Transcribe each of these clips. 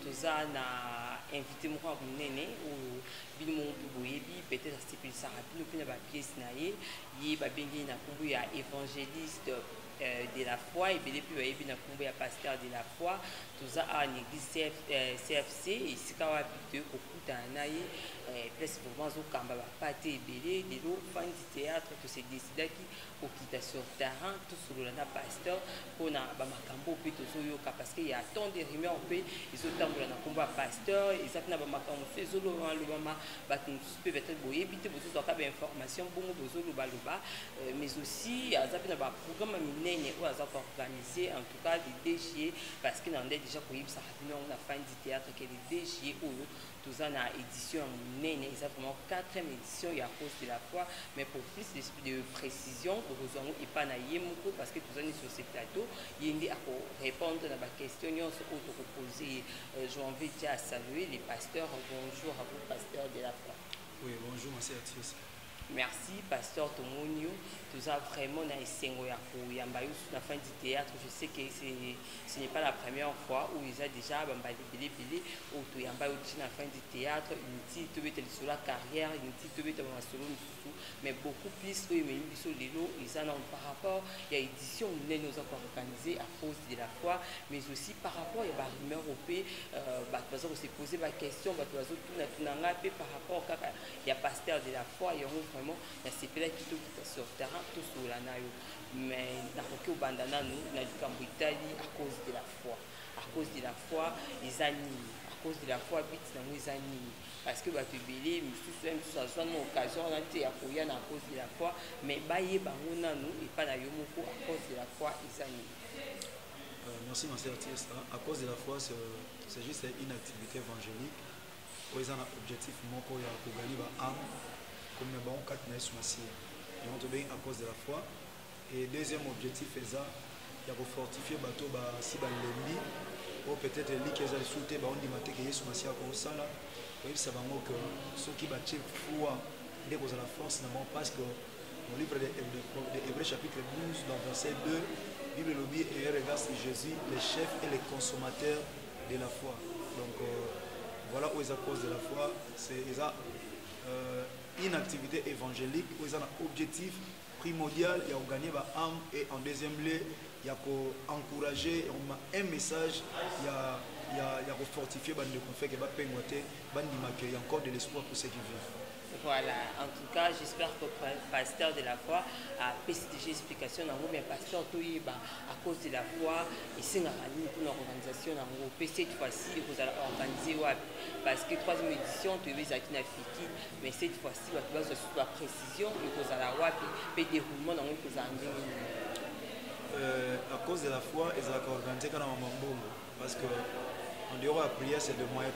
toza na invité moko ya monene oyo bino moko boyebi peut-être asepelisaka bino mpe na bapiese na ye babengi na nkombo ya évangéliste de la foi ebele mpe bayebi na nkombo ya pasteur de la foi toza awa na église CFC esika wapi toye kokutana na ye place vraiment azokamba bapate ebele lelo fandi théâtre tose décidaki kokita sur terrain tosolola na pasteur mpona bamakambo mpe tozoyoka parce que ya tant de rumeur mpe ezotambola na nkombo ya pasteur eza mpe na bamakambo mosusu ezolobama bato mosusu mpe peut-être boyebi te bozozwaka bainformation bongo bozolobaloba mais aussi aza mpe na baprogramme minene oyo aza koorganize en tout cas le 2 juillet parce que na nde déjà koyebisaka bino yango na fin du théâtre ke le 2 juillet oyo toza na édition ya monene eza vraiment 4e édition ya cause de la foi mais pour plus de précision okozwa yango epa na ye moko parce que toza ni sur ce plateau ye nde akorépondre na baquestion nyonso oyo tokopose je envie déjà à saluer les pasteurs. Bonjour à vous pasteurs de la foi. Oui, bonjour monsieur Atius. Merci, pasteur Tomonio. Nous avons vraiment la fin du théâtre. Je sais que ce n'est pas la première fois où ils ont déjà la fin du théâtre, sur la carrière, mais beaucoup plus par rapport à l'édition nous avons organisée à cause de la foi, mais aussi par rapport à la rumeur au se poser la question, par rapport à pasteur de la foi, vraiment na sepela kito kita sur terrain tout sur la nayo mais na koki obandana nous na likambo itali à cause de la foi ezani à cause de la foi bit na ezani parce que bato belé misusu ça une occasion na te ya koya na cause de la foi mais baye bango nanu et pas na yo moko à cause de la foi ezani. Merci monsieur artiste. À cause de la foi c'est juste une activité évangélique où ils ont un objectif moko ya ko gagner ba âme comme nous avons 4 mois à cause de la foi. Et deuxième objectif est ça, il y a pour fortifier bateau si l'ennemi ou peut-être les qui ont sauté on dit que Jésus Messie a comme ça là. Oui, ça va que ceux qui battent foi dès que la force n'avons parce que dans le livre de Hébreux chapitre 12 dans verset 2, Bible lobby et regarde Jésus, le chef et le consommateur de la foi. Donc voilà où est à cause de la foi, c'est ça. Une activité évangélique où ils ont un objectif primordial, il y a gagner l'âme et en deuxième lieu, il y a encourager un message, il y a fortifier les confrères qui il y a encore de l'espoir pour ceux qui vivent. Voilà, en tout cas, j'espère que le pasteur de la foi a PCDG explication, mais pasteur à cause de la foi, ici on a une organisation, cette fois-ci, vous allez organiser parce que 3e édition, tu es à Fiki, mais cette fois-ci, tu vas sur la précision, vous allez le déroulement dans le à cause de la foi, ils ont organisé quand même parce que en dehors de la prière, c'est de moyens.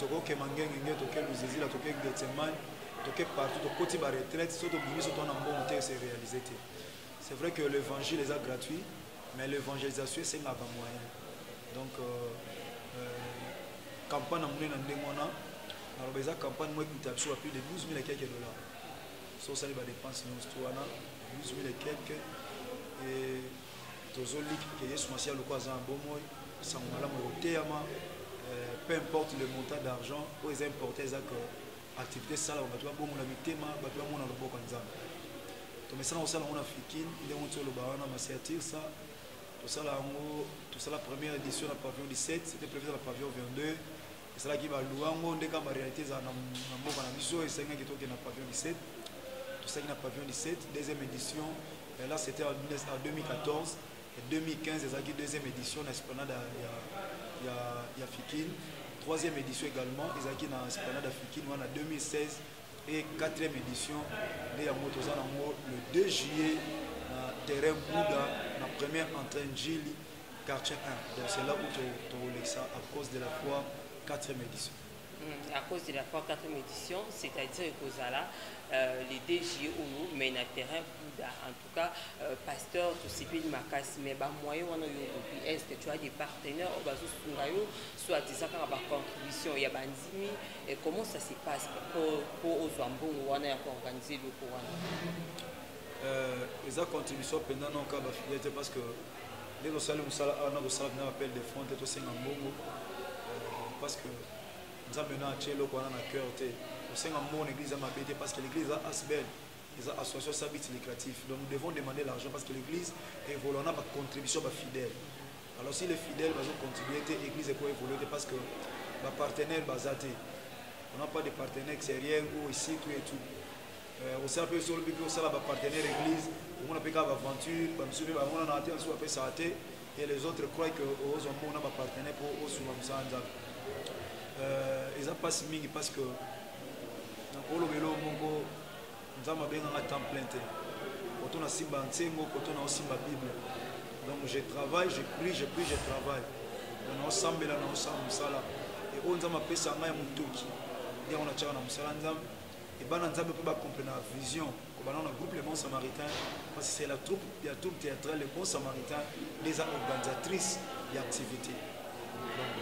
Tu as partout, côté de la retraite, c'est réalisé. C'est vrai que l'évangile est gratuit, mais l'évangélisation c'est un moyen. Donc, campagne dans la campagne, moi qui plus de 12 000 et quelques dollars. Ça, ça va dépenser 12 000 et quelques. Et peu importe le montant d'argent, ils importent activité ça là on va bon la mitema ba tu mona lobo kanza to mesana osala on africaine il est on sur le barana ma certir ça tout ça là la première édition la pavillon 17 c'était prévu dans la pavillon 22 et c'est là qui va louango ndeka ba réalité za na mboka na biso et c'est qui toke na pavillon 17 tout ça qui na pavillon 17 deuxième édition et là c'était en 2014 et 2015 c'est qui deuxième édition na esplanade ya Fikine. 3e édition également, ils ont dans l'Esplanade africaine en 2016 et 4e édition le 2 juillet dans terrain Bouddha, dans la première entrée Gili, quartier 1. Donc c'est là où tu as ça à cause de la foi, 4e édition. À cause de la foi 4e édition, c'est-à-dire que les DG mais dans terrain Bouddha. En tout cas, pasteur, tout ce qui est mais moyen est-ce que tu as des partenaires soit des contributions, il y a bandimi et comment ça se passe pour aux Zambon ou on a organisé le courant. Les contributions pendant nos cas parce que les appels de fonds et tout ça parce que nous avons maintenant un cœur. Nous avons une église à m'habiter parce que l'église a Asbel, les associations s'habitent lucratif. Donc nous devons demander l'argent parce que l'église évolue, on a une contribution fidèle. Alors si les fidèles vont contribuer, l'église est évoluer parce que les partenaires basatés. On n'a pas de partenaires extérieurs ou ici, tout et tout. On sait un peu sur le but que ça va partenaire l'église, on a pas d'aventure, on a atteint sur ça et les autres croient que on a un partenaire pour sur ça. Ils ont pas si ming parce que dans le vélo mongo nous avons bien un temps plein. Quand on a simba nsengo, quand on a aussi ma Bible. Donc je travaille, je prie, je travaille. Donc on semble là, on semble ça là. Et on a ma paix ça m'a mutuki. Et on a tchana musala nzam. Et ben nzam peut pas comprendre la vision. Quand on a un groupe les bons samaritains, parce que c'est la troupe théâtrale les bons samaritains, les organisatrices d'activités. Donc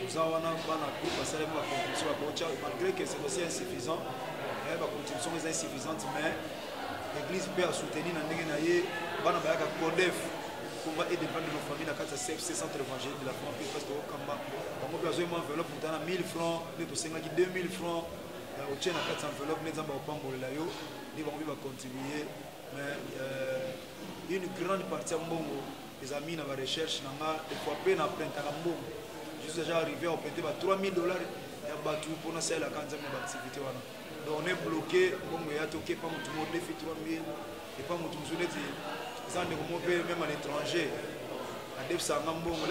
nous avons un groupe à célébrer la contribution à Bocha, malgré que c'est aussi insuffisant. La contribution est insuffisante, mais l'église peut soutenir dans les bana bayaka Codef pour aider nos familles dans le CFC centre évangélique de la France parce que Kamba on a besoin d'une enveloppe pour 1000 francs, les 2000 francs au tien à 400 enveloppes, les gens vont là yo, ils vont contribuer, mais une grande partie de Mbongo, les amis dans la recherche, il faut peine à prendre à Mbongo. Je suis déjà arrivé à prêter $3000 pour nous faire la quantité d'activité. Donc on est bloqué, on est attaqué par tout le monde, défi 3000, et pas tout le monde, même à l'étranger. À Depsa Ngambo, on a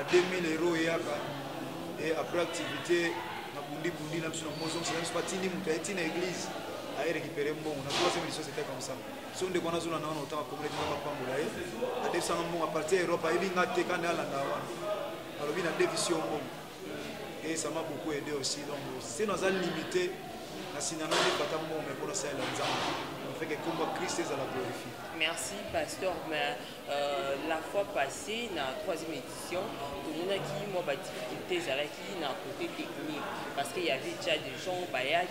2000 euros et après activité, on a bundi, on a pas tini, on a été dans l'église, à récupérer mon bon. On a troisième édition, c'était comme ça. Si on déconne, on a autant de problèmes à Depsa Ngambo, à partir de l'Europe, il y a des canaux à l'Andawan. Alors il y a des divisions. Et ça m'a beaucoup aidé aussi. Donc, si nous avons limité, on fait que combat Christ est à la glorifier. Merci, pasteur. Mais la fois passée, dans la troisième édition, tout le monde a dit moi, difficulté, qui dans le côté technique. Parce qu'il y avait déjà des gens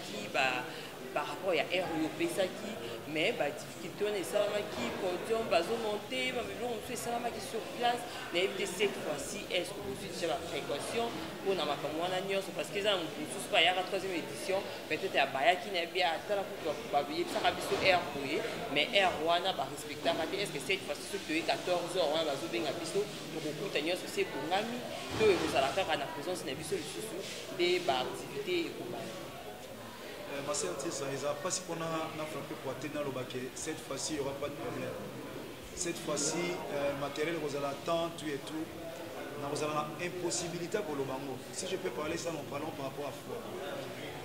qui, par rapport à RUP, mais difficulté, on est qui, podium, monter, on fait ça qui sur place. Mais cette fois-ci, est-ce que vous avez déjà la précaution pour la parce que ça, on ne pas la troisième édition, peut-être à Baya qui n'est bien à la pour air mais air wana ba respecter est-ce que cette fois-ci ce que 14h on va zo benga biso to ko kutanya so c'est pour ngami to e za la faire na présence na biso lisusu de ba activité ekobana. Ma sœur Tissa, ils n'ont pas si qu'on a frappé pour atteindre le baquet. Cette fois-ci, il n'y aura pas de problème. Cette fois-ci, matériel, vous allez attendre, tout et tout. Vous avez l'impossibilité pour le bango. Si je peux parler ça, nous parlons par rapport à foi.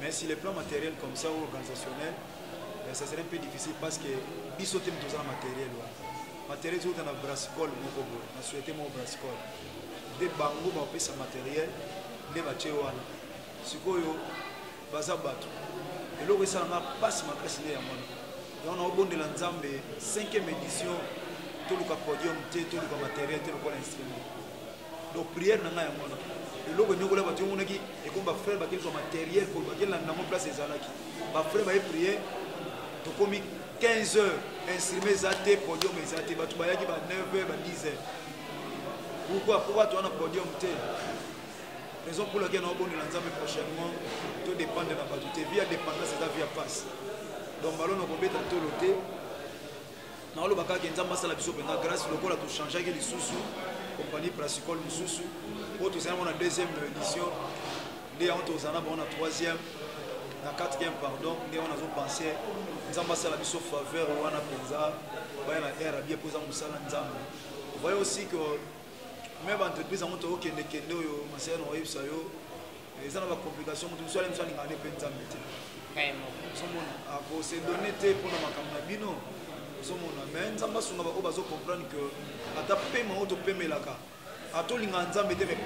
Mais si les plans matériels comme ça ou organisationnels, ça serait un peu difficile parce que bisotem tout ça matériel. Matériel, tout dans la brassicole, on a souhaité mon brassicole. Des bango, on fait ça matériel, des bâtiments. Ce qu'on a, bazabato. Et là, ça n'a pas si ma classe est à moi. Et on a au bon de l'ensemble, 5e édition, tout le podium, tout le matériel, tout le instrument. Donc, prière n'a pas à moi. Et là, on a battu mon équipe et qu'on va faire le matériel pour que la place des alaki. Va faire prière. Donc, comme 15 heures, instruments zaté, podium zaté, tu vas 9 heures, 10 heures. Pourquoi tu as un podium? Raison pour laquelle nous avons l'ensemble prochainement, tout dépend de la batuité. Via dépendance, c'est la vie à passe. Donc, nous allons mettre tout le thé. Nous allons faire des choses grâce au coup, tout changer les sous compagnie Brassicole Moussou. Pour tout ça, on a la deuxième édition. On a la troisième, la quatrième, pardon. On a pensé, nous avons fait la mission faveur, on a pensé, on a bien posé vous voyez aussi que même entreprise, on a des ils ont des complications, nous sommes allés à c'est donné pour la mais nous avons comprendre que à ta paiement, tu paies la carte. À tout le monde, tu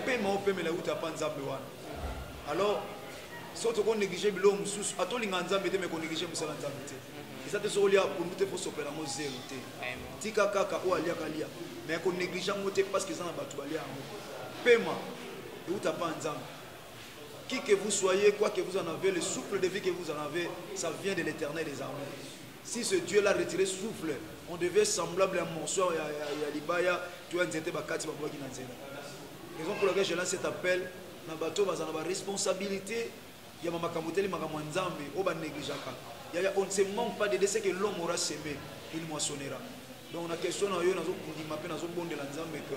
paiement, tu paies la route à Panzabouan. Alors, si tu as négligé le monde, à tout le monde, tu as négligé le monde. Et ça te pour nous, il faut s'opérer à zéro. Tika kaka ou alia kalia. Mais qu'on néglige parce que ça n'a pas tout aller à nous. Paiement, et où tu as Panzab. Qui que vous soyez, quoi que vous en avez, le souffle de vie que vous en avez, ça vient de l'Éternel des armées. Si ce Dieu l'a retiré souffle, on devait semblable à un morceau, à l'Ibaya, tu as dit bakati bakwa qui n'azela. Raison pour laquelle je lance cet appel, na bato bazana ba responsabilité, il y a ma makamoteli makamwanzambe, o ba négligeaka. On ne se manque pas de décès que l'homme aura semé, il moissonnera. Donc la question na yo nazo kundima pe nazo bonde la nzambe que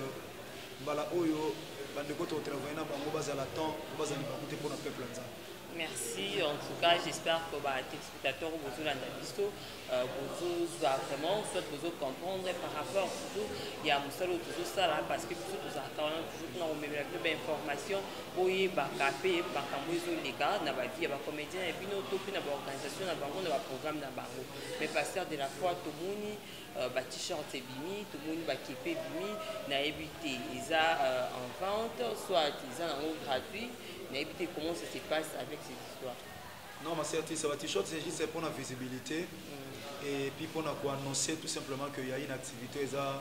bala oyo bandeko to travailler na bango bazala temps, bazali ba côté pour na peuple nzambe. Merci. En tout cas, j'espère que les spectateurs vous vraiment soit vous comprendre par rapport toujours il y a toujours ça là parce que toujours dans information pour y capter par les gars na ba vie ba comédien et puis nous tout na ba organisation na bango na ba programme na bango mais pasteur de la foi tout moni ba t-shirt bimi tout moni ba képé bimi na éviter ils en vente soit ils en gratuit. Mais comment ça se passe avec cette histoire? Non, ma sœur, ça va t-shirt, c'est juste pour la visibilité et puis pour annoncer tout simplement qu'il y a une activité. Il y a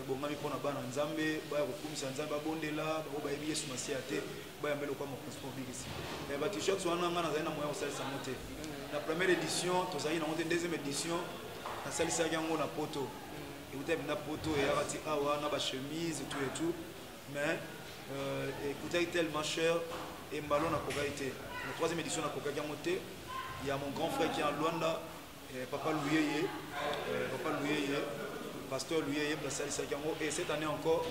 bon ami pour la bande en Zambie, il y a beaucoup de Zambie bondela, il y a des sumasiate, il y a des transport big ici. Mais le t-shirt, on a un moyen de se monter. La première édition, tu as une deuxième édition, la salle c'est un la poto. Et vous avez une poto et il y a des chemises et tout. Mais écoutez, tellement cher. Et Mbalo na koka été. La troisième édition na koka monté. Il y a mon grand frère qui est en Luanda, Papa Louyeye, Pasteur Louyeye, et cette année encore,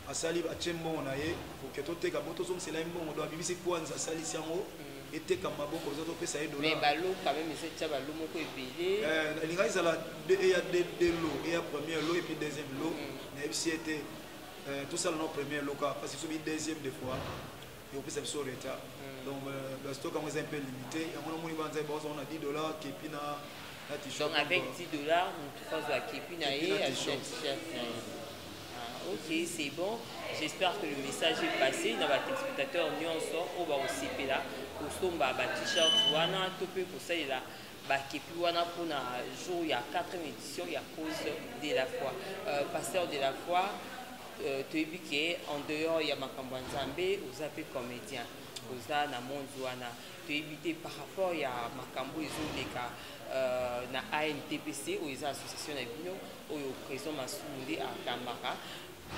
à Salib, à Tchembo, on a eu, pour que tout le monde c'est là, on doit vivre quoi, à Salib, et t'es comme Mabo, aux autres pays, ça est mais Balo, quand même, c'est déjà Balo, mon peu payé. Il y a deux lots, il y a premier lot et puis deuxième lot. Mais si c'était tout ça, notre premier lot, parce que c'est le deuxième des fois. Et on peut se faire l'état. Donc, le stock est un peu limité. On a $10 qui est na t-shirt. Donc, avec $10, on peut faire la képina et un t-shirt. Ok, c'est bon. J'espère que le message est passé. Dans les spectateurs, nous sommes au CP là. Au somba, t-shirt, on a tout peu pour ça. Képi, on a pour un jour, il y a 4e édition, il y a cause de la foi. Pasteur de la foi. Tu as vu qu'en dehors, il y a Makambo Nzambe, aux appels comédiens, aux na Monzouana. Tu as évité par rapport à Makambo, ils ont des cas, na ANTPC, où ils ont association de Bino, où ils ont président Massoumoué à Kamara.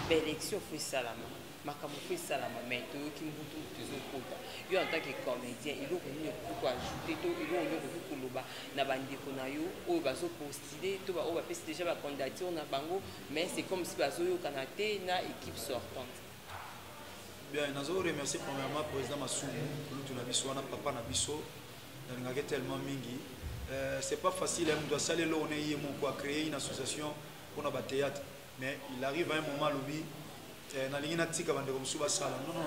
Belle élection fait salama. Makambo fait salama, mais tu as qui me dit toujours kota. Yo en tant que comédien, il faut venir pour ajouter, il faut venir pour koloba. Na bandi konayo, ou bazo postuler, tout ba ou ba pèse déjà ba candidature na bango, mais c'est comme si bazo yo kanaté na équipe sortante. Bien, nous remercier premièrement le président Massoumou, nous na biso na papa na biso, na ngake tellement mingi. C'est pas facile, on doit saler là on est mon quoi créer une association pour na ba théâtre, mais il arrive à un moment lobby. Non,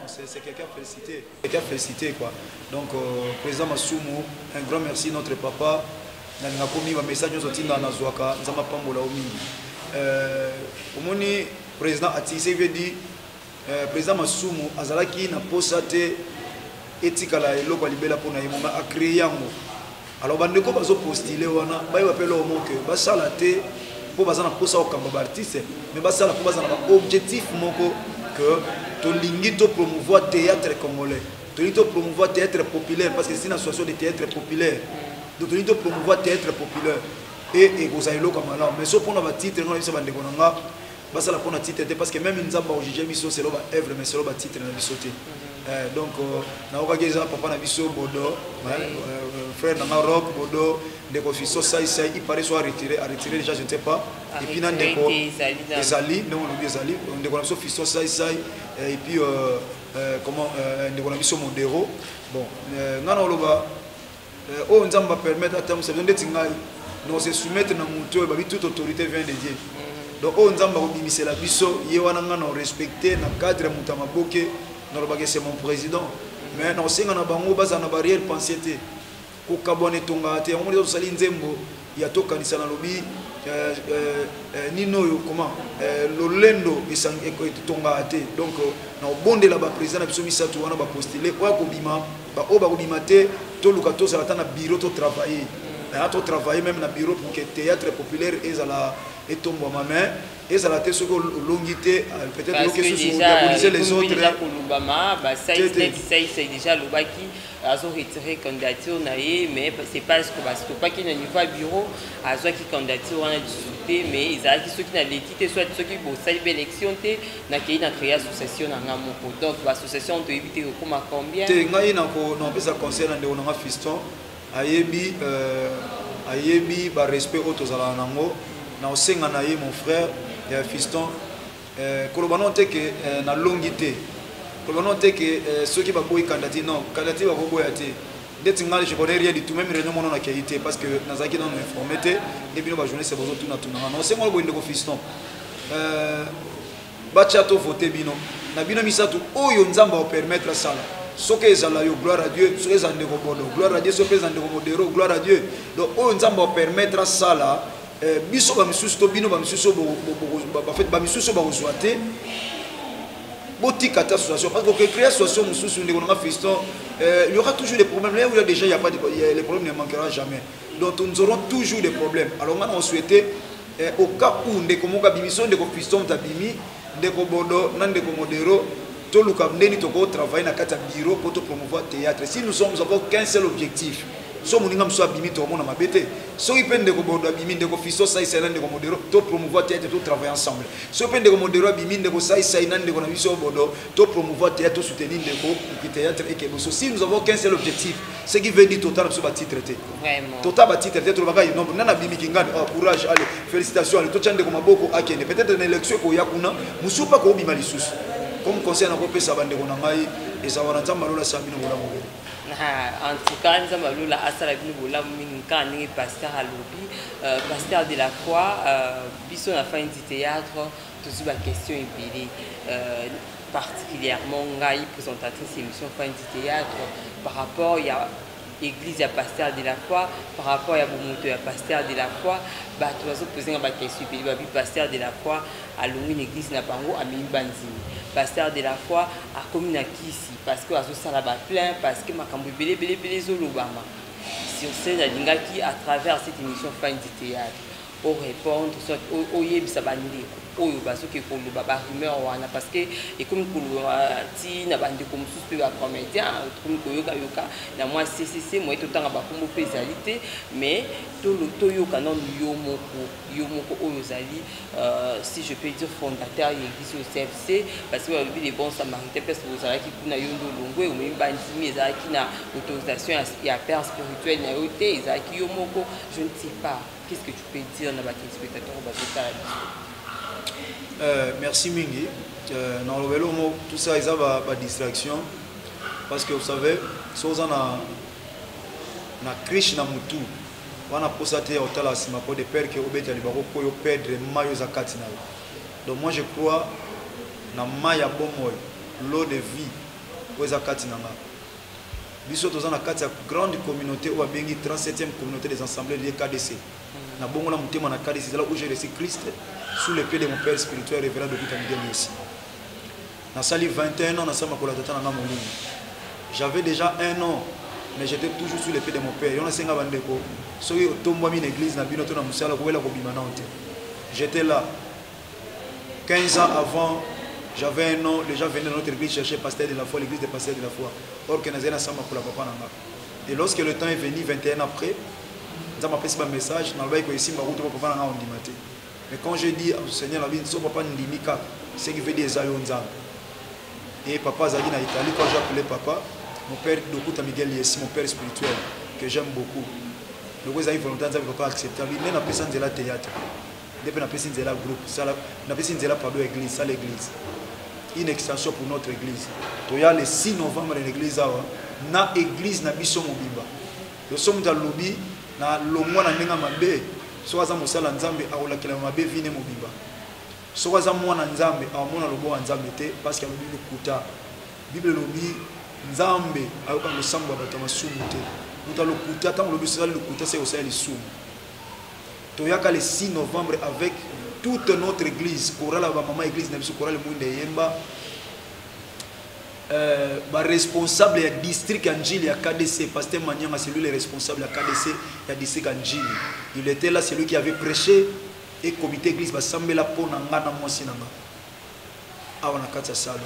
c'est quelqu'un félicité. Quelqu'un félicité quoi. Donc, président Massoumou, un grand merci notre papa. Nous avons mis un message dans la Zouaka, nous avons pas le président Atissé veut dire président Massoumou, Azalaki n'a pas saté éthique à la loi libéla pour naïmoma a créé un mot. Alors, bande ko bazo postuler wana, ba appelle au mot que ba salaté pour bazana posa au kamba artiste mais basala pour bazana objectif moko que to lingi to promouvoir théâtre congolais to lingi to promouvoir théâtre populaire parce que c'est une association de théâtre populaire donc to lingi to promouvoir théâtre populaire et vous avez comme là mais so pour na titre non ça bande konanga basala pour na titre parce que même nzamba ojije biso c'est loba œuvre mais c'est loba titre na bisoté donc na okageza papa na biso bodo frère na rock bodo des officiers ça il paraît soit retiré déjà je ne sais pas et puis nan deko ezali non on ezali on deko na officiers ça et puis comment deko na biso modero bon ngana oloba o nzamba permettre atam c'est besoin d'être ngai non se soumettre na muto ba toute autorité vient de Dieu donc o nzamba ko bimisela biso ye wana ngana respecter na cadre mutama boke normalement c'est mon président mais non c'est ngana bango baza na barrière pensiété ko kabone tonga te on dit sali nzembo ya to kanisa na lobi nino yo comment lolendo isang eko tonga te donc na bonde la ba président na biso misatu wana ba postuler ko bima ba o ba ko bima te to luka to sala na bureau to travailler à to travailler même na bureau pour que théâtre populaire ezala etombo ma main et ça la tête sur longité peut-être que déjà les autres ça c'est déjà le bas qui a retiré candidature mais c'est parce que pas qu'il y a niveau bureau a soit qui candidature on a discuté mais ils a qui ceux qui n'a l'équité soit ceux qui bon ça élection té na qui na créé association na ngamoko donc l'association doit éviter comme combien té ngai na ko na pesa conseil na ndeko na fiston ayebi ba respect auto zala nango na osenga na ye mon frère fiston kolobano te que na longité kolobano te que ceux qui va boy candidat non candidat va boy até d'être ngal je connais rien du tout même réunion mon na qualité parce que nazaki dans informé te et bino ba journée c'est besoin tout na tout na non c'est moi boy ndeko fiston ba chato voter bino na bino misatu oyo nzamba o permettre ça soki ezala yo gloire à Dieu soki ezala ndeko bodo gloire à Dieu soki ezala ndeko modero gloire à Dieu donc oyo nzamba o permettre ça là biso ba misusu to bino ba misusu ba fait ba misusu ba ozwate botika ta association parce que créer association misusu ndeko na fiston il y aura toujours des problèmes là où il y a déjà il y a pas de les problèmes ne manquera jamais donc nous aurons toujours des problèmes alors maintenant on souhaitait au cas où ndeko moka bimiso ndeko fiston tabimi ndeko bodo na ndeko modero tout le cabinet toko travailler na kata bureau pour promouvoir théâtre si nous avons qu'un seul objectif so moninga mso abimi to mona mabete so ipende ko bodo abimi ndeko fiso sai sai ndeko modero to promouvoir théâtre to travailler ensemble so ipende ko modero abimi ndeko sai sai ndeko na biso bodo to promouvoir théâtre to soutenir ndeko ki théâtre et que si nous avons qu'un seul objectif ce qui veut dire total so ba titre te vraiment total ba titre te to baka non nana bimi kingani oh courage allez félicitations allez to chande ko maboko akene peut-être na élection ko yakuna musupa ko bima lisusu comme conseil na ko pesa bandeko na ngai ezawana nzamba lola sabino bola mobele en tout cas nous avons la asala bino bola minka ni pasteur alobi pasteur de la foi biso na fin du théâtre toujours la question épilée particulièrement ngai présentatrice émission fin du théâtre par rapport il y a église à pasteur de la foi par rapport à bomoto à pasteur de la foi bah tu vas se poser une question puis bah pasteur de la foi à l'une église na pango à Mimbanzini pasteur de la foi à commune à Kisi parce que à ça là bas plein parce que makambo belé zolobama sur scène à Lingaki à travers cette émission fin du théâtre au répondre soit au yebisa banili oyo basoki koloba ba rumeur wana parce que et comme koloba ti na bande comme suspect ba comédien comme koyoka yoka na moi CCC moi tout temps ba kombo pesalité mais to yoka non yo moko oyo zali si je peux dire fondateur de l'église au CFC parce que les bons samaritains parce que vous savez qui kuna yondo longwe ou même bandimi ezaki na autorisation ya père spirituel na yote ezaki yo moko je ne sais pas qu'est-ce que tu peux dire na ba téléspectateurs ba totale. Merci Mingi. Dans le vélo, tout ça, il y a une distraction. Parce que vous savez, si vous avez une criche dans Moutou, on a posté au talasima pour des pères qui ont été perdre maillots à Katina. Donc moi je crois dans Maya Bomoy, l'eau de vie pour les Katina. Nous sommes dans une grande communauté où il y a une 37e communauté des assemblées de KDC. Na bongo la mutema na kadi c'est là où j'ai reçu Christ sous les pieds de mon père spirituel révérend de Peter Miguel ici. Na sali 21 ans na sama kola tata na molini. J'avais déjà 1 an mais j'étais toujours sous les pieds de mon père. On a senga bandeko. Soki otomba mi l'église na bino to na musala ko wela ko bima na onte. J'étais là 15 ans avant. J'avais 1 an, les gens venaient dans notre église chercher pasteur de la foi, l'église des pasteurs de la foi. Or que nazena sama kola papa nanga. Et lorsque le temps est venu 21 ans après ça m'a fait un message mais quand j'ai dit au Seigneur papa ndimika ce qui veut dire et papa Zali na Italie quand j'ai appelé papa mon père Dokuta Miguel Yessi mon père spirituel que j'aime beaucoup le gars a eu volonté de papa accepter lui n'a pas besoin de la théâtre depuis n'a pas besoin de la groupe ça n'a pas besoin de la pardon église ça l'église une extension pour notre église to ya le 6 novembre l'église na église na biso mobimba le somme dans lobby na longwa na ndinga mabe so waza mosala nzambe aolakela mabe vine mobimba so waza mwana nzambe amona lobo wa nzambe te parce que bible kuta bible lobi nzambe ayoka losambo bato masumu te muta lokuta tant lobi sala lokuta c'est aussi lisumu to yaka le 6 novembre avec toute notre église chorale ba mama église na biso chorale mwinde yemba responsable du district Anjili à KDC, pasteur Manyama, c'est lui le responsable à KDC, il district Anjili. Il était là, c'est lui qui avait prêché et comité église basambela pona ngana mwasi nanga awa na kati ya salo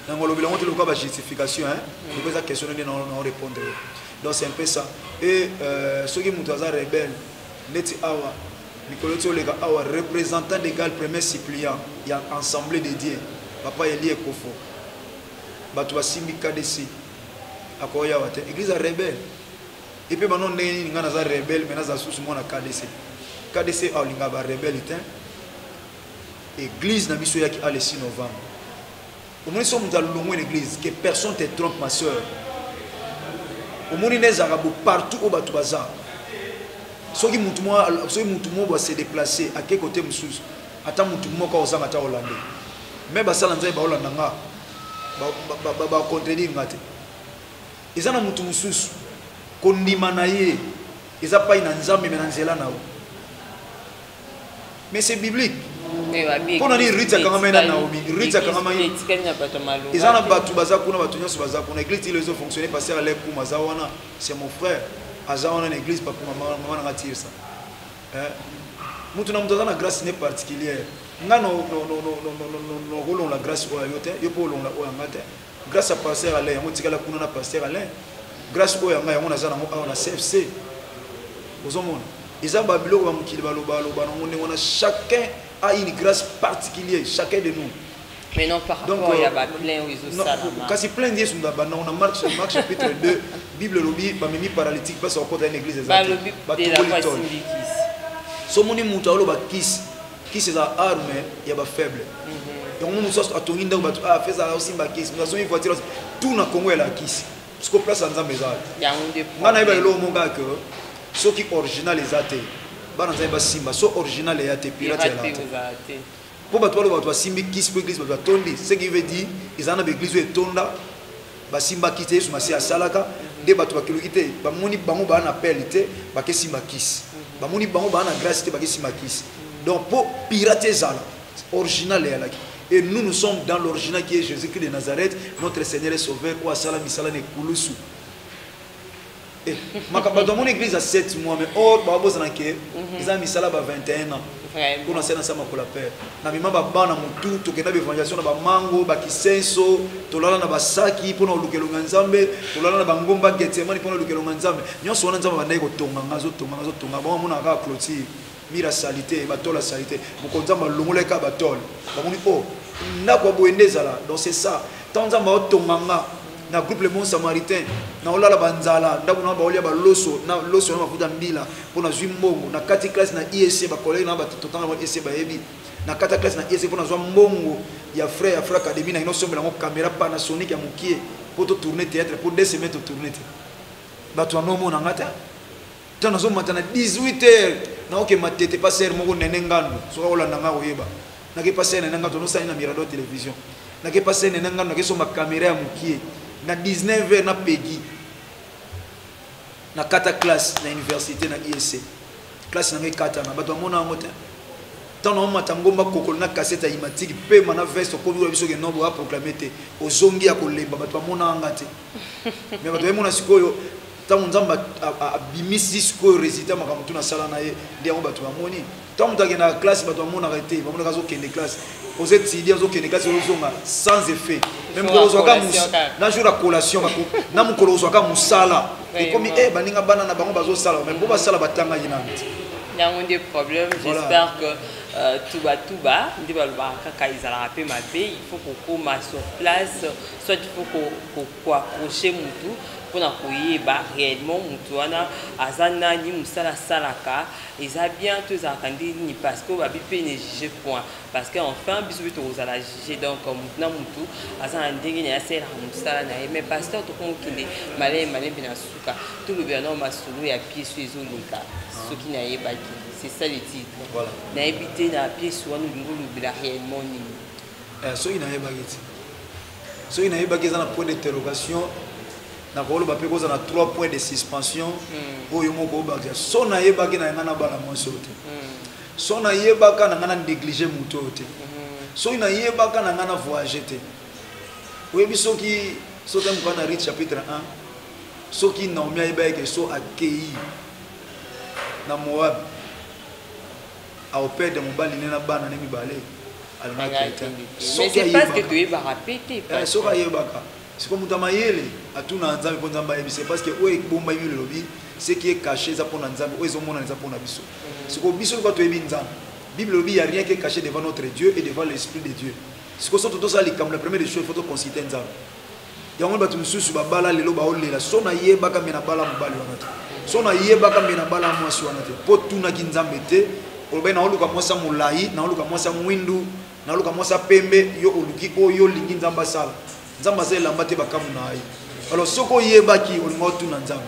nango lobela monte loka ba justification hein donc ça question non répondre donc c'est un peu ça et ceux qui mutu aza rebelle neti awa Nicolas Tiolega awa représentant légal premier suppliant il y a assemblée de Dieu papa Eli Ekofo bato basimbi KDC akoya wate église rebelle et puis maintenant ndenge ngana za rebelle mais naza susu mona KDC alinga ba rebelle tin église na biso yaki le 6 novembre au moins sommes dans l'omwe l'église que personne te trompe ma soeur au moins les arabes partout au bato baza soki mutu mo ba se déplacer à quel côté mususu ata mutu mo ka osanga ta hollandais mais ba sala nzai ba holanda nga ba contredire ngate ezana mutu mususu kondima na ye eza pa ina nzambe mais na nzela na o mais c'est biblique pour nous dire rita kanga mena Naomi rita kanga mai ezana batu baza kuna batu nyonso baza kuna église ils ont fonctionné passer à l'époque mazawana c'est mon frère azawana na église papa maman na tire ça mutu na mutu na grâce n'est particulière nga no rolon la grâce o yote yo po longa o ngate grâce à passer à l'air on tikala kuna na passer à l'air grâce o nga yango na zana mo na CFC ozomona ezaba biloko ba mukili baloba na on a chacun a une grâce particulière chacun de nous mais non par rapport il y a pas plein où ils ont ça quand c'est plein Dieu on a Marc chapitre 2 Bible lobby ba mimi paralytique passe au côté d'une église ba lobby de la voix so moni mutu alo ba kiss za arme ya ba faible donc on nous a tongi ndako ba fait ça aussi ba kiss nous avons une voiture tout na Congo la kiss parce que place nzambe za ya ngonde ngana ba lo monga que ceux qui original les athées bana nzambe simba so original ya te pirate la pour bato ba simbi kiss pour église ba tondi ce qui veut dire ils en a église et tonda ba simba kité sur masia salaka de bato ba kilokité ba moni bango ba na appelité ba ke simba kiss ba moni bango ba na grâce ba ke simba kiss donc pour pirater ça original ya la et nous sommes dans l'original qui est Jésus-Christ de Nazareth notre Seigneur et Sauveur ou asala misala ne kulusu et makabato mon église a 7 mois mais or ba bozana ke ils ont misala ba 21 ans pour nous enseigner ensemble pour la paix na mima ba bana mutu to kena évangélisation na ba mango ba kisenso to lala na ba saki pour na lukelo nzambe to lala na ba ngomba getsemani pour na lukelo nzambe nyonso wana nzambe bandai ko tonga ngazo ba mona ka clôture mira salité ba tola salité mukonza malongola ka ba tol ba moni o na kwa boendezala donc c'est ça tant nzambe o tonga na groupe le bon samaritain na olala banzala ndako na ba olia ba loso na mafuta mbila pona zwi mbongo na kati classe na ISC ba collègue na ba totanga ba ISC ba yebi na kati classe na ISC pona zwa mbongo ya frère académie na ino sombela ngo caméra Panasonic ya mukie pour to tourner théâtre pour 2 semaines to tourner ba to no mona ngata tana zo matana 18h na oke matete passer moko nene ngando so olanda nga oyeba na ke passer nene ngando no sa na Mirador télévision na ke passer nene ngando na ke so ma caméra ya mukie na 19h na pegi na kata classe na université na ISC classe na ngai kata na bato mona ngote tano matangomba kokolo na cassette imatique pe mana veste ko biso biso ke nobo a proclamer te ozongi ya kolemba bato mona ngate mais bato mona sikoyo tango nzamba abimisi sikoyo résultat makambo tuna sala na ye ndio bato bamoni tango mutake na classe bato mona arrêté bamona kazo kende classe aux étudiants aux classe sans effet même pour aux na jour à collation na mukolo soka musala et comme baninga bana na bango bazo sala mais pour sala batanga yinanti il y a un des problèmes j'espère que tout bas ndi balba kaka izala pe mabe il faut qu'on koma sur place soit il faut qu'on accrocher mutu pour na koyeba réellement mutu wana azana ni musala salaka eza bien tous akandi ni parce que ba bipe ne juger point parce que enfin biso to ozala juger donc mutuna mutu azana ndenge na sela musala na mais pasteur to ko kinde malé bina suka tout le gouvernement masulu ya pied sur ezolika ce qui n'a pas c'est ça le titre voilà na habité na pied sur nous ngulu bila réellement ni so ina yeba na point d'interrogation na kolo ba pe koza na 3 points de suspension oyo moko ba so na yeba na ngana bana monsote so na yeba na ngana négliger mutote so ina yeba na ngana voyager te oyo biso ki so tam ko na Rite chapitre 1 so ki Naomi yeba ke so accueilli na Moab au père de mon bali nena bana nemi balé mais c'est parce que tu es répété soka yebaka c'est comme mutama yele atuna nzambe po nzamba yebi c'est parce que oye bomba yimi lobi ce qui est caché ça pour nzambe oye zomona nza pour na biso c'est ko biso ko to yebi nzambe Bible lobi il y a rien qui est caché devant notre Dieu et devant l'esprit de Dieu c'est que surtout ça comme la première des choses il faut considérer nzambe yango batu mususu babala lelo baolela sona yebaka mena bala mobali wana te sona yebaka mena bala mwasi wana te po tuna ki nzambe te oloba na oluka mwasa mulai na oluka mwasa mwindu na oluka mwasa pembe yo oluki oyo lingi nzamba sala nzamba sala lamba te bakamu na ai alors soko yebaki olingo tuna nzambe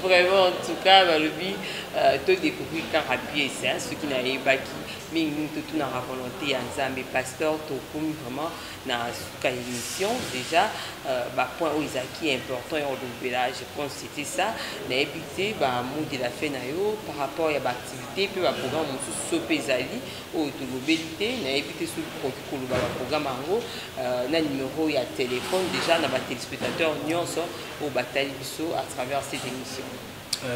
vraiment en tout cas balobi to découvrir carapie ça ce qui n'a pas qui mais nous tout na volonté en nzambe pasteur to comme vraiment na suka émission déjà ba point où Isaki est important et on là je pense c'était ça na éviter ba mot de la fin na yo par rapport à ba activité puis ba programme sous sopezali au to mobilité na éviter sous ko ba programme ngo na numéro ya téléphone déjà na ba téléspectateurs nyonso au bataille biso à travers cette émission.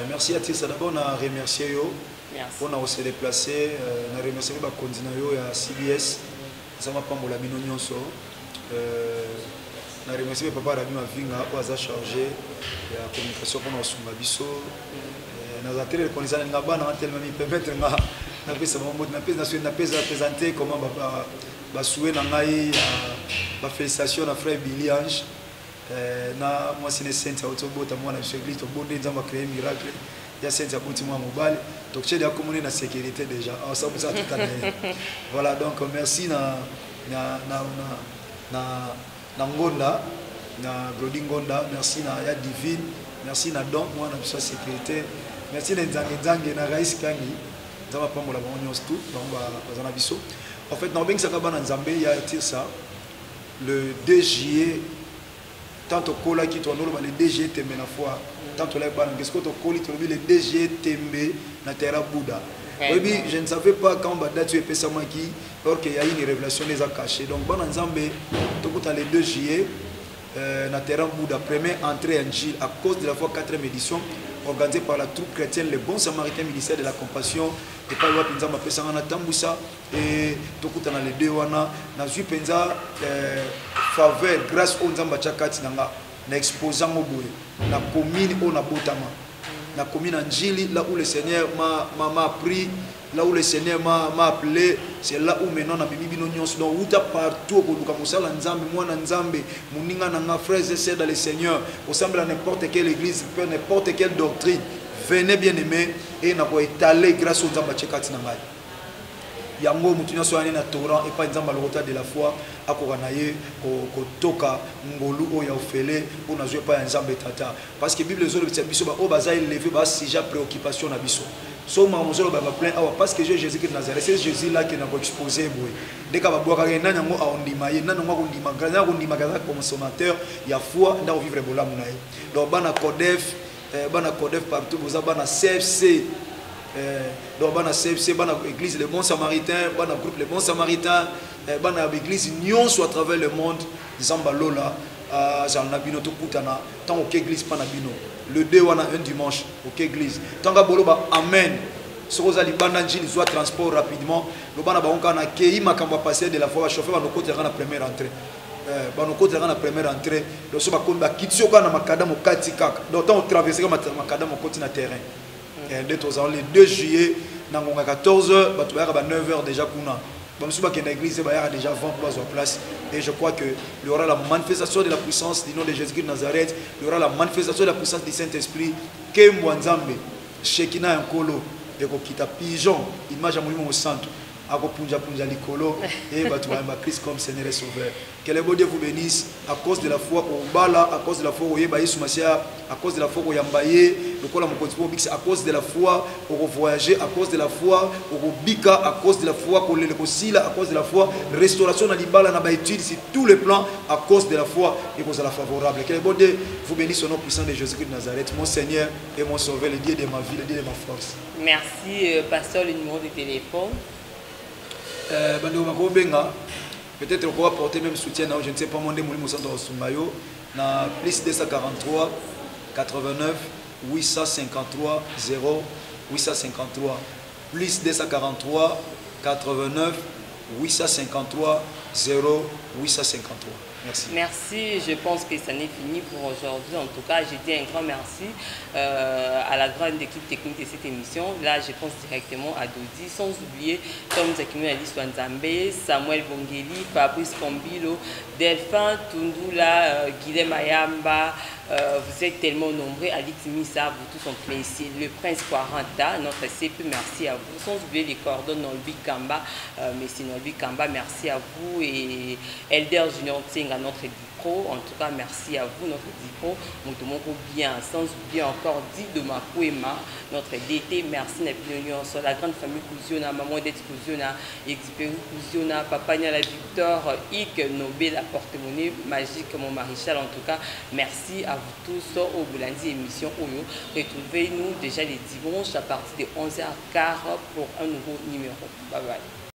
Merci à tous. D'abord, on a remercié yo. Merci. On a se déplacé. On a remercié le continent yo à CBS. Ça m'a pas mon la mino nyonso. On a remercié papa Rabi Mavinga pour avoir chargé la communication pour nous sur Mabiso. Nous avons été connaissants de Ngaba, nous tellement mi permettre nga na pesa mambo na pesa présenter comment ba souhait na ngai ba félicitations à frère Billy Ange. Na moi c'est sainte autobota moi na église to bonde nzamba créer miracle ya sainte ya kuti moi mobile donc chez la commune na sécurité déjà ça vous a tout à voilà donc merci na Ngonda na Brody Ngonda merci na ya divine merci na donc moi na biso sécurité merci na nzange na Rais Kangi nzamba pambola ba nyos tout donc ba na biso en fait na bengi sakaba na nzambe ya tir ça le 2 juillet tant au cola qui tourne le DG tembe na foi tant au là qu'est-ce que to coli to le DG tembe na terra Bouddha oui je ne savais pas quand bada tu es pesa qui alors qu'il y a une révélation les a caché donc bon nzambe to kuta le 2 juillet na terra Bouddha première entrée en Gilles à cause de la foi 4e édition organisée par la troupe chrétienne le bon samaritain ministère de la compassion et par loi nzamba pesa na tambusa et to kuta na le 2 wana na zui penza faveur grâce au nzamba chakati nanga na exposant au boye na commune au na botama na commune Njili là où le Seigneur m'a appris là où le Seigneur m'a appelé c'est là où maintenant na bibi bino nyonso donc uta partout ko duka musala nzambe mwana nzambe muninga na frères et sœurs dans le Seigneur ressemble à n'importe quelle église n'importe quelle doctrine venez bien aimé et na ko étaler grâce au nzamba chakati nanga yango mutu nyonso ani na torrent et pas nzamba lokota de la foi akokana ye ko toka ngolu oya ofele on a joué pas nzambe tata parce que bible zo le biso ba o baza élevé ba déjà préoccupation na biso so ma mozolo ba plein awa parce que Jésus Christ de Nazareth c'est Jésus là qui n'a pas exposé boy dès ka ba boka na nyango a ondima ye na ngo ko ndima grâce ko ndima grâce consommateur ya foi nda vivre bolamu na ye donc bana codef partout boza bana CFC donc bana CFC bana église le bon samaritain bana groupe le bon samaritain bana église nyonso à travers le monde nzamba lola za na bino to kutana tant au église pas na bino le 2 wana un dimanche au église tant ga boloba amen soza libanda njili soit transport rapidement le bana ba onka na kei makamba passer de la fois chauffeur ba no côté na première entrée ba no côté na première entrée donc so ba konba kitio kana makadamo kati kaka donc tant on traverser makadamo côté na terrain et le 2 juillet na 14h ba to ba 9h déjà kuna ba msuba ke na église ba ya déjà 20 places en place et je crois que il y aura la manifestation de la puissance du nom de Jésus-Christ de Nazareth il y aura la manifestation de la puissance du Saint-Esprit que mwanzambe shekina nkolo et ko kita pigeon image ya molimo santo ako punja likolo et batu ba Christ comme Seigneur et Sauveur que le bon Dieu vous bénisse à cause de la foi au bala à cause de la foi au yeba Yesu Masia à cause de la foi au yambaye le kola mokonzi bix à cause de la foi au voyager à cause de la foi au bika à cause de la foi ko le kosila à cause de la foi restauration na libala na ba étude sur tous les plans à cause de la foi et cause de la favorable que le bon Dieu vous bénisse au nom puissant de Jésus-Christ de Nazareth mon Seigneur et mon Sauveur le Dieu de ma vie le Dieu de ma force. Merci pasteur le numéro de téléphone peut-être qu'on va porter même soutien, je ne sais pas, mon démoli na plus 243 89 853 0 853 plus 243 89 853 0 853. Merci. Merci, je pense que ça n'est fini pour aujourd'hui. En tout cas, je dis un grand merci à la grande équipe technique de cette émission. Là, je pense directement à Dodi, sans oublier Tom Zakimou Ali Swanzambe, Samuel Bongeli, Fabrice Kombilo, Delphin Tundula, Guilhem Ayamba. Vous êtes tellement nombreux. Ali Timisa, vous tous en plaisir. Le Prince Quaranta, notre CP, merci à vous. Sans oublier les coordonnées Nolbi Kamba, Messi Nolbi Kamba, merci à vous. Et Elder Junior Tsing à notre dipro. En tout cas, merci à vous, notre dipro. Moutomoko bien. Sans oublier encore Di de Makuema, notre DT. Merci Napilonion sur la grande famille Kouziona, Maman d'être Kouziona, Exipéru Kouziona, Papa Niala Victor, Ik, Nobel, la porte-monnaie magique, mon maréchal. En tout cas, merci à vous tous au Boulandi émission Oyo. Retrouvez-nous déjà les dimanches à partir de 11h15 pour un nouveau numéro. Bye bye.